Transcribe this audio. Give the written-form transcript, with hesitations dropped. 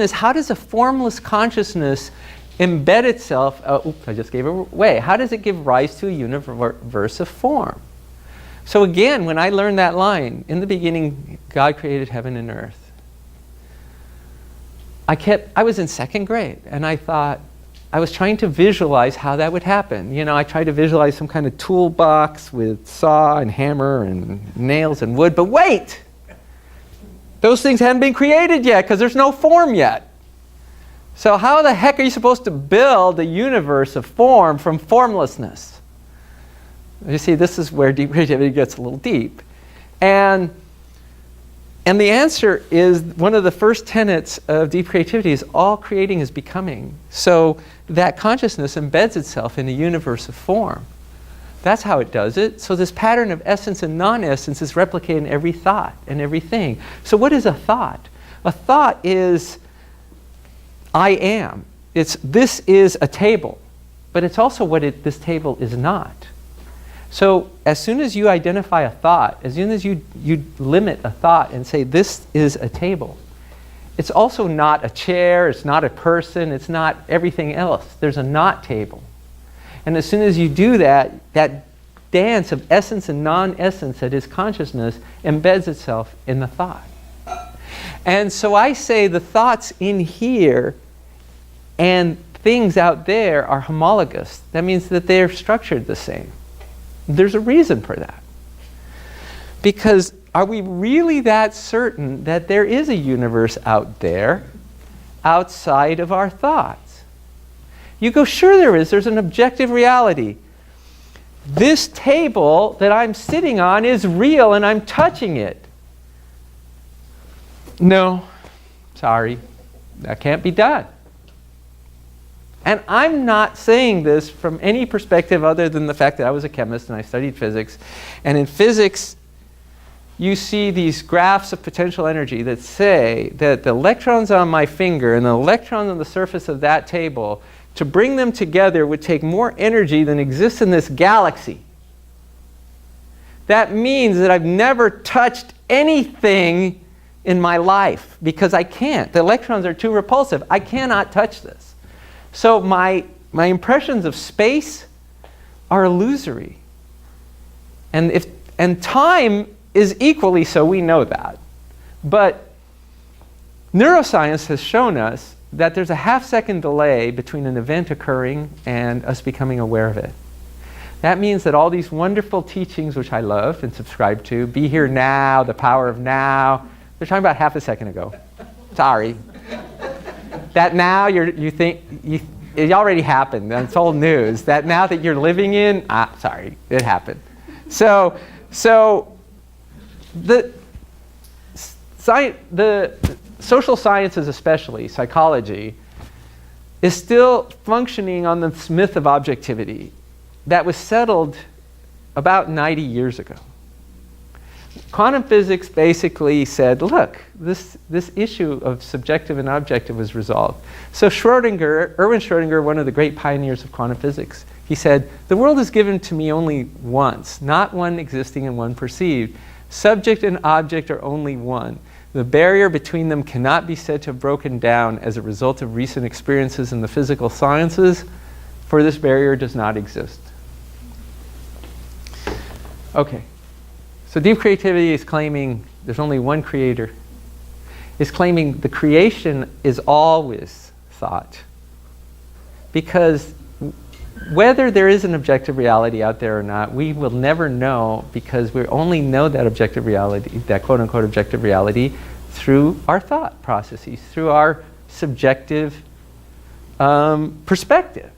is, how does a formless consciousness embed itself? Oops, I just gave it away. How does it give rise to a universe of form? So again, when I learned that line, in the beginning, God created heaven and earth. I was in second grade, and I thought, I was trying to visualize how that would happen. You know, I tried to visualize some kind of toolbox with saw and hammer and nails and wood, but wait! Those things hadn't been created yet because there's no form yet. So how the heck are you supposed to build a universe of form from formlessness? You see, this is where deep creativity gets a little deep. And the answer is, one of the first tenets of deep creativity is all creating is becoming. So that consciousness embeds itself in a universe of form. That's how it does it. So this pattern of essence and non-essence is replicated in every thought and everything. So what is a thought? A thought is, I am. This is a table, but it's also what this table is not. So as soon as you identify a thought, as soon as you limit a thought and say this is a table, it's also not a chair, it's not a person, it's not everything else. There's a not table. And as soon as you do that, that dance of essence and non-essence that is consciousness embeds itself in the thought. And so I say the thoughts in here and things out there are homologous. That means that they're structured the same. There's a reason for that. Because are we really that certain that there is a universe out there outside of our thoughts? You go, sure there is. There's an objective reality. This table that I'm sitting on is real and I'm touching it. No, sorry, that can't be done. And I'm not saying this from any perspective other than the fact that I was a chemist and I studied physics. And in physics, you see these graphs of potential energy that say that the electrons on my finger and the electrons on the surface of that table, to bring them together would take more energy than exists in this galaxy. That means that I've never touched anything in my life because I can't. The electrons are too repulsive. I cannot touch this. So my impressions of space are illusory. And time is equally so, we know that. But neuroscience has shown us that there's a half-second delay between an event occurring and us becoming aware of it. That means that all these wonderful teachings, which I love and subscribe to, be here now, the power of now, they're talking about half a second ago. Sorry. That now you think, it already happened. That's old news. That now that you're living in, sorry, it happened. So the social sciences, especially psychology, is still functioning on this myth of objectivity that was settled about 90 years ago. Quantum physics basically said, look, this issue of subjective and objective was resolved. So Erwin Schrödinger, one of the great pioneers of quantum physics, he said, the world is given to me only once, not one existing and one perceived. Subject and object are only one. The barrier between them cannot be said to have broken down as a result of recent experiences in the physical sciences, for this barrier does not exist. Okay, so deep creativity is claiming there's only one creator. It's claiming the creation is always thought. Because whether there is an objective reality out there or not, we will never know, because we only know that objective reality, that quote-unquote objective reality, through our thought processes, through our subjective perspective.